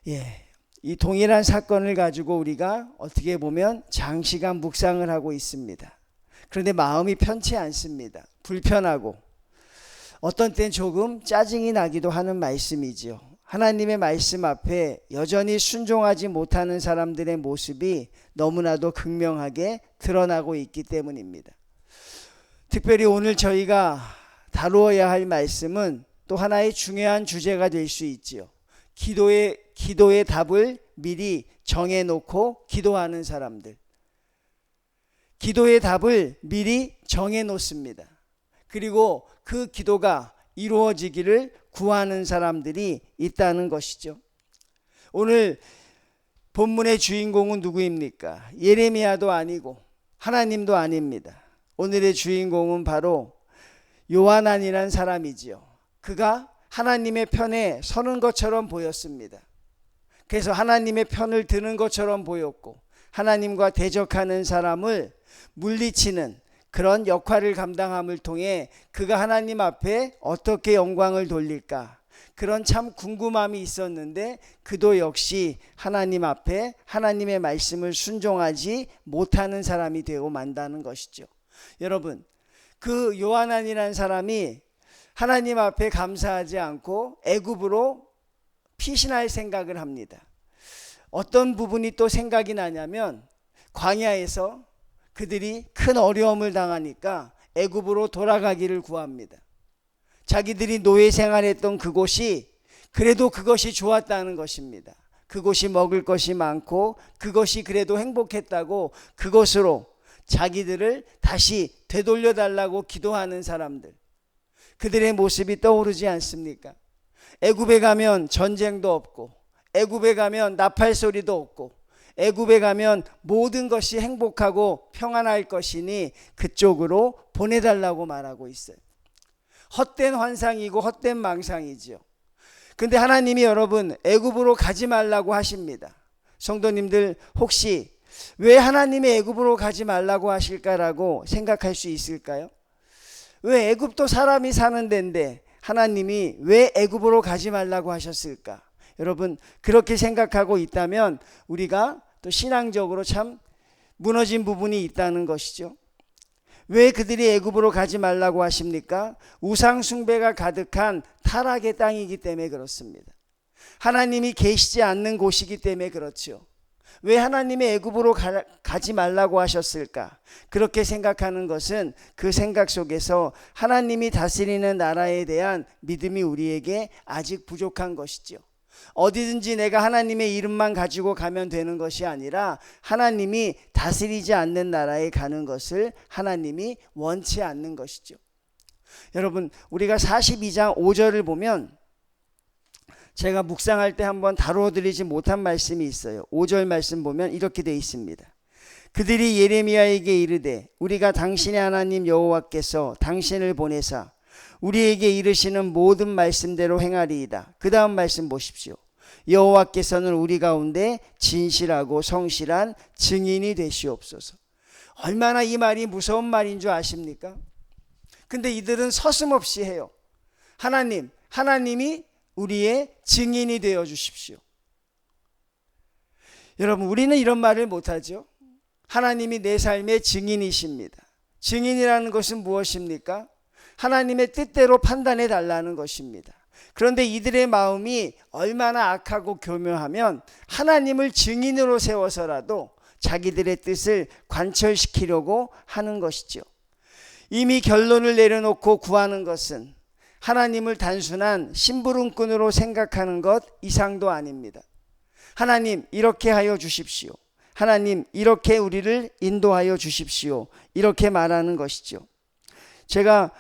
이 동일한 사건을 가지고 우리가 어떻게 보면 장시간 묵상을 하고 있습니다. 그런데 마음이 편치 않습니다. 불편하고 어떤 땐 조금 짜증이 나기도 하는 말씀이지요. 하나님의 말씀 앞에 여전히 순종하지 못하는 사람들의 모습이 너무나도 극명하게 드러나고 있기 때문입니다. 특별히 오늘 저희가 다루어야 할 말씀은 또 하나의 중요한 주제가 될 수 있지요. 기도의 답을 미리 정해놓고 기도하는 사람들. 기도의 답을 미리 정해놓습니다. 그리고 그 기도가 이루어지기를 구하는 사람들이 있다는 것이죠. 오늘 본문의 주인공은 누구입니까? 예레미야도 아니고 하나님도 아닙니다. 오늘의 주인공은 바로 요하난이라는 사람이지요. 그가 하나님의 편에 서는 것처럼 보였습니다. 그래서 하나님의 편을 드는 것처럼 보였고 하나님과 대적하는 사람을 물리치는 그런 역할을 감당함을 통해 그가 하나님 앞에 어떻게 영광을 돌릴까, 그런 참 궁금함이 있었는데 그도 역시 하나님 앞에 하나님의 말씀을 순종하지 못하는 사람이 되고 만다는 것이죠. 여러분, 그 요하난이라는 사람이 하나님 앞에 감사하지 않고 애굽으로 피신할 생각을 합니다. 어떤 부분이 또 생각이 나냐면 광야에서 그들이 큰 어려움을 당하니까 애굽으로 돌아가기를 구합니다. 자기들이 노예 생활했던 그곳이 그래도 그것이 좋았다는 것입니다. 그곳이 먹을 것이 많고 그것이 그래도 행복했다고 그것으로 자기들을 다시 되돌려 달라고 기도하는 사람들, 그들의 모습이 떠오르지 않습니까? 애굽에 가면 전쟁도 없고 애굽에 가면 나팔 소리도 없고 애굽에 가면 모든 것이 행복하고 평안할 것이니 그쪽으로 보내달라고 말하고 있어요. 헛된 환상이고 헛된 망상이죠. 근데 하나님이 여러분 애굽으로 가지 말라고 하십니다. 성도님들, 혹시 왜 하나님이 애굽으로 가지 말라고 하실까라고 생각할 수 있을까요? 왜 애굽도 사람이 사는 데인데 하나님이 왜 애굽으로 가지 말라고 하셨을까? 여러분, 그렇게 생각하고 있다면 우리가 또 신앙적으로 참 무너진 부분이 있다는 것이죠. 왜 그들이 애굽으로 가지 말라고 하십니까? 우상 숭배가 가득한 타락의 땅이기 때문에 그렇습니다. 하나님이 계시지 않는 곳이기 때문에 그렇죠. 왜 하나님이 애굽으로 가지 말라고 하셨을까? 그렇게 생각하는 것은 그 생각 속에서 하나님이 다스리는 나라에 대한 믿음이 우리에게 아직 부족한 것이죠. 어디든지 내가 하나님의 이름만 가지고 가면 되는 것이 아니라 하나님이 다스리지 않는 나라에 가는 것을 하나님이 원치 않는 것이죠. 여러분, 우리가 42장 5절을 보면 제가 묵상할 때 한번 다루어드리지 못한 말씀이 있어요. 5절 말씀 보면 이렇게 되어 있습니다. 그들이 예레미야에게 이르되 우리가 당신의 하나님 여호와께서 당신을 보내사 우리에게 이르시는 모든 말씀대로 행하리이다. 그 다음 말씀 보십시오. 여호와께서는 우리 가운데 진실하고 성실한 증인이 되시옵소서. 얼마나 이 말이 무서운 말인 줄 아십니까? 근데 이들은 서슴없이 해요. 하나님이 우리의 증인이 되어 주십시오. 여러분, 우리는 이런 말을 못하죠. 하나님이 내 삶의 증인이십니다. 증인이라는 것은 무엇입니까? 하나님의 뜻대로 판단해 달라는 것입니다. 그런데 이들의 마음이 얼마나 악하고 교묘하면 하나님을 증인으로 세워서라도 자기들의 뜻을 관철시키려고 하는 것이죠. 이미 결론을 내려놓고 구하는 것은 하나님을 단순한 심부름꾼으로 생각하는 것 이상도 아닙니다. 하나님, 이렇게 하여 주십시오. 하나님, 이렇게 우리를 인도하여 주십시오. 이렇게 말하는 것이죠. 제가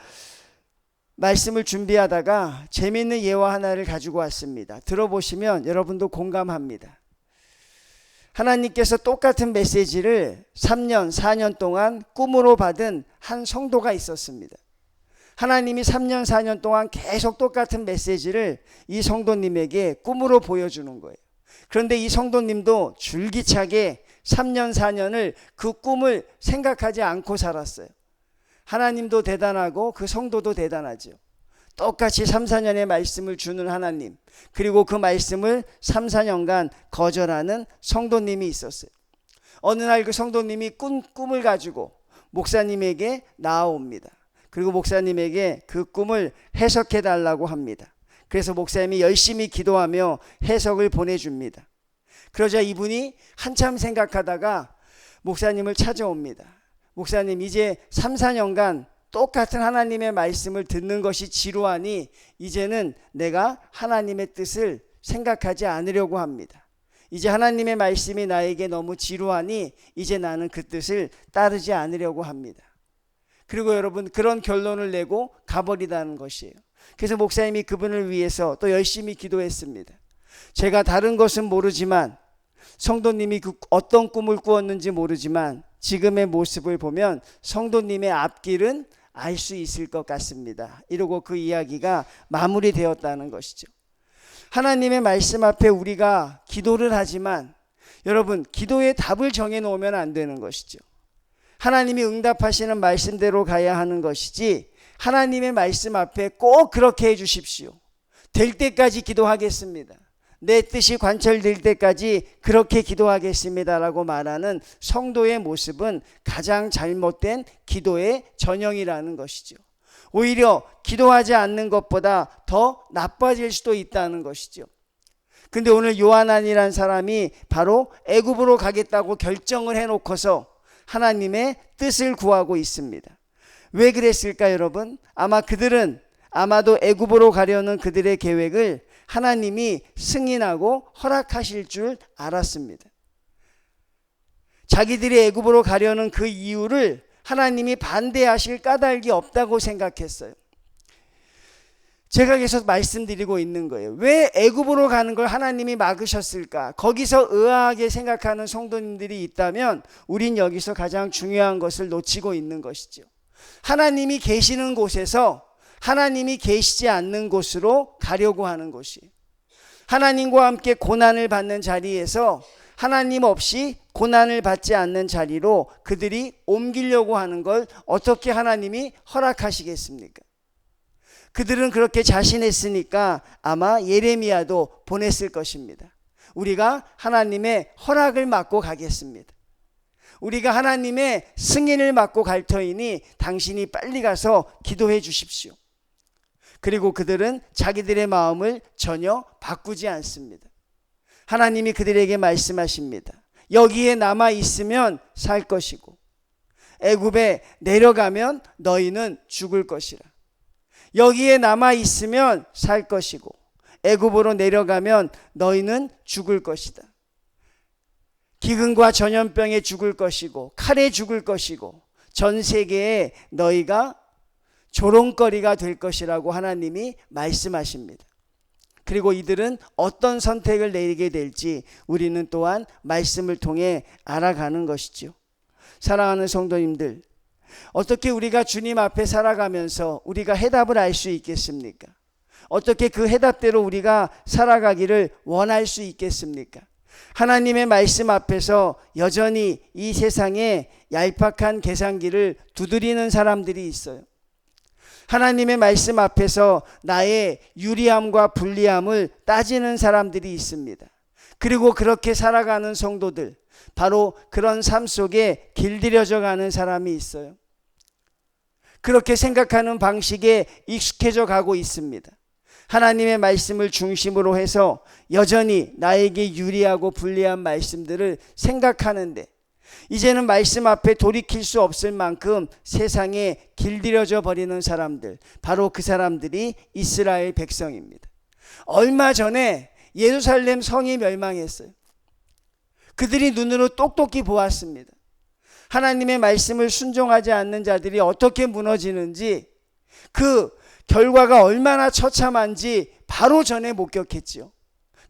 말씀을 준비하다가 재미있는 예화 하나를 가지고 왔습니다. 들어보시면 여러분도 공감합니다. 하나님께서 똑같은 메시지를 3년, 4년 동안 꿈으로 받은 한 성도가 있었습니다. 하나님이 3년, 4년 동안 계속 똑같은 메시지를 이 성도님에게 꿈으로 보여주는 거예요. 그런데 이 성도님도 줄기차게 3년, 4년을 그 꿈을 생각하지 않고 살았어요. 하나님도 대단하고 그 성도도 대단하죠. 똑같이 3, 4년의 말씀을 주는 하나님, 그리고 그 말씀을 3, 4년간 거절하는 성도님이 있었어요. 어느 날 그 성도님이 꿈을 가지고 목사님에게 나아옵니다. 그리고 목사님에게 그 꿈을 해석해 달라고 합니다. 그래서 목사님이 열심히 기도하며 해석을 보내줍니다. 그러자 이분이 한참 생각하다가 목사님을 찾아옵니다. 목사님, 이제 3, 4년간 똑같은 하나님의 말씀을 듣는 것이 지루하니 이제는 내가 하나님의 뜻을 생각하지 않으려고 합니다. 이제 하나님의 말씀이 나에게 너무 지루하니 이제 나는 그 뜻을 따르지 않으려고 합니다. 그리고 여러분, 그런 결론을 내고 가버리다는 것이에요. 그래서 목사님이 그분을 위해서 또 열심히 기도했습니다. 제가 다른 것은 모르지만, 성도님이 그 어떤 꿈을 꾸었는지 모르지만 지금의 모습을 보면 성도님의 앞길은 알 수 있을 것 같습니다. 이러고 그 이야기가 마무리되었다는 것이죠. 하나님의 말씀 앞에 우리가 기도를 하지만 여러분, 기도의 답을 정해놓으면 안 되는 것이죠. 하나님이 응답하시는 말씀대로 가야 하는 것이지, 하나님의 말씀 앞에 꼭 그렇게 해 주십시오, 될 때까지 기도하겠습니다, 내 뜻이 관철될 때까지 그렇게 기도하겠습니다 라고 말하는 성도의 모습은 가장 잘못된 기도의 전형이라는 것이죠. 오히려 기도하지 않는 것보다 더 나빠질 수도 있다는 것이죠. 근데 오늘 요한안이라는 사람이 바로 애굽으로 가겠다고 결정을 해놓고서 하나님의 뜻을 구하고 있습니다. 왜 그랬을까 여러분? 아마도 애굽으로 가려는 그들의 계획을 하나님이 승인하고 허락하실 줄 알았습니다. 자기들이 애굽으로 가려는 그 이유를 하나님이 반대하실 까닭이 없다고 생각했어요. 제가 계속 말씀드리고 있는 거예요. 왜 애굽으로 가는 걸 하나님이 막으셨을까? 거기서 의아하게 생각하는 성도님들이 있다면 우린 여기서 가장 중요한 것을 놓치고 있는 것이죠. 하나님이 계시는 곳에서 하나님이 계시지 않는 곳으로 가려고 하는 것이에요. 하나님과 함께 고난을 받는 자리에서 하나님 없이 고난을 받지 않는 자리로 그들이 옮기려고 하는 걸 어떻게 하나님이 허락하시겠습니까? 그들은 그렇게 자신했으니까 아마 예레미야도 보냈을 것입니다. 우리가 하나님의 허락을 받고 가겠습니다. 우리가 하나님의 승인을 받고 갈 터이니 당신이 빨리 가서 기도해 주십시오. 그리고 그들은 자기들의 마음을 전혀 바꾸지 않습니다. 하나님이 그들에게 말씀하십니다. 여기에 남아 있으면 살 것이고 애굽에 내려가면 너희는 죽을 것이라. 여기에 남아 있으면 살 것이고 애굽으로 내려가면 너희는 죽을 것이다. 기근과 전염병에 죽을 것이고 칼에 죽을 것이고 전 세계에 너희가 조롱거리가 될 것이라고 하나님이 말씀하십니다. 그리고 이들은 어떤 선택을 내리게 될지 우리는 또한 말씀을 통해 알아가는 것이죠. 사랑하는 성도님들, 어떻게 우리가 주님 앞에 살아가면서 우리가 해답을 알 수 있겠습니까? 어떻게 그 해답대로 우리가 살아가기를 원할 수 있겠습니까? 하나님의 말씀 앞에서 여전히 이 세상에 얄팍한 계산기를 두드리는 사람들이 있어요. 하나님의 말씀 앞에서 나의 유리함과 불리함을 따지는 사람들이 있습니다. 그리고 그렇게 살아가는 성도들, 바로 그런 삶 속에 길들여져 가는 사람이 있어요. 그렇게 생각하는 방식에 익숙해져 가고 있습니다. 하나님의 말씀을 중심으로 해서 여전히 나에게 유리하고 불리한 말씀들을 생각하는데 이제는 말씀 앞에 돌이킬 수 없을 만큼 세상에 길들여져 버리는 사람들, 바로 그 사람들이 이스라엘 백성입니다. 얼마 전에 예루살렘 성이 멸망했어요. 그들이 눈으로 똑똑히 보았습니다. 하나님의 말씀을 순종하지 않는 자들이 어떻게 무너지는지, 그 결과가 얼마나 처참한지 바로 전에 목격했죠.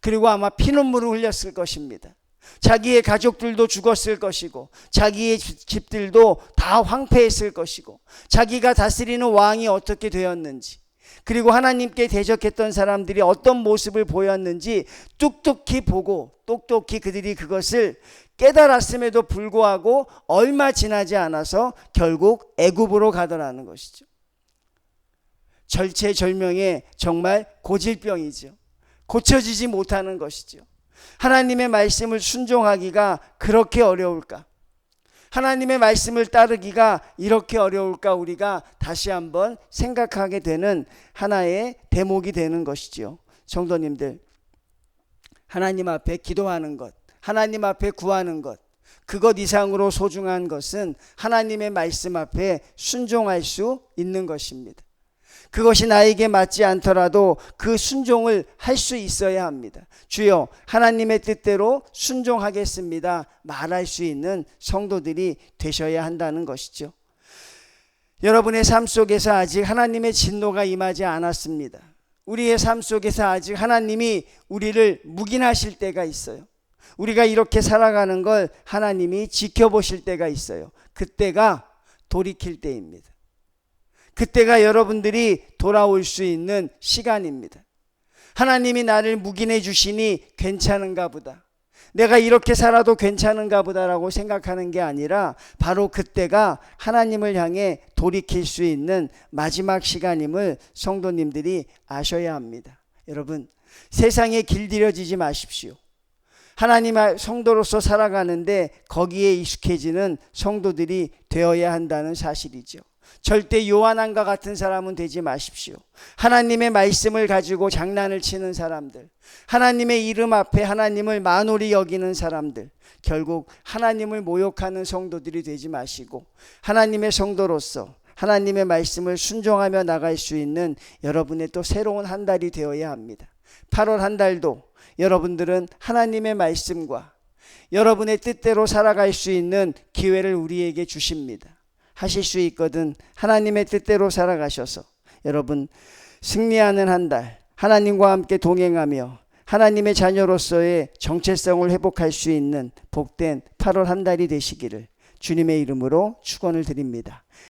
그리고 아마 피눈물을 흘렸을 것입니다. 자기의 가족들도 죽었을 것이고 자기의 집들도 다 황폐했을 것이고 자기가 다스리는 왕이 어떻게 되었는지, 그리고 하나님께 대적했던 사람들이 어떤 모습을 보였는지 뚝뚝히 보고 똑똑히 그들이 그것을 깨달았음에도 불구하고 얼마 지나지 않아서 결국 애굽으로 가더라는 것이죠. 절체절명의 정말 고질병이죠. 고쳐지지 못하는 것이죠. 하나님의 말씀을 순종하기가 그렇게 어려울까? 하나님의 말씀을 따르기가 이렇게 어려울까? 우리가 다시 한번 생각하게 되는 하나의 대목이 되는 것이죠. 성도님들, 하나님 앞에 기도하는 것, 하나님 앞에 구하는 것, 그것 이상으로 소중한 것은 하나님의 말씀 앞에 순종할 수 있는 것입니다. 그것이 나에게 맞지 않더라도 그 순종을 할 수 있어야 합니다. 주여, 하나님의 뜻대로 순종하겠습니다 말할 수 있는 성도들이 되셔야 한다는 것이죠. 여러분의 삶 속에서 아직 하나님의 진노가 임하지 않았습니다. 우리의 삶 속에서 아직 하나님이 우리를 묵인하실 때가 있어요. 우리가 이렇게 살아가는 걸 하나님이 지켜보실 때가 있어요. 그때가 돌이킬 때입니다. 그때가 여러분들이 돌아올 수 있는 시간입니다. 하나님이 나를 묵인해 주시니 괜찮은가 보다, 내가 이렇게 살아도 괜찮은가 보다라고 생각하는 게 아니라 바로 그때가 하나님을 향해 돌이킬 수 있는 마지막 시간임을 성도님들이 아셔야 합니다. 여러분, 세상에 길들여지지 마십시오. 하나님의 성도로서 살아가는데 거기에 익숙해지는 성도들이 되어야 한다는 사실이죠. 절대 요한왕과 같은 사람은 되지 마십시오. 하나님의 말씀을 가지고 장난을 치는 사람들, 하나님의 이름 앞에 하나님을 만홀히 여기는 사람들, 결국 하나님을 모욕하는 성도들이 되지 마시고 하나님의 성도로서 하나님의 말씀을 순종하며 나갈 수 있는 여러분의 또 새로운 한 달이 되어야 합니다. 8월 한 달도 여러분들은 하나님의 말씀과 여러분의 뜻대로 살아갈 수 있는 기회를 우리에게 주십니다. 하실 수 있거든 하나님의 뜻대로 살아가셔서 여러분 승리하는 한 달, 하나님과 함께 동행하며 하나님의 자녀로서의 정체성을 회복할 수 있는 복된 8월 한 달이 되시기를 주님의 이름으로 축원을 드립니다.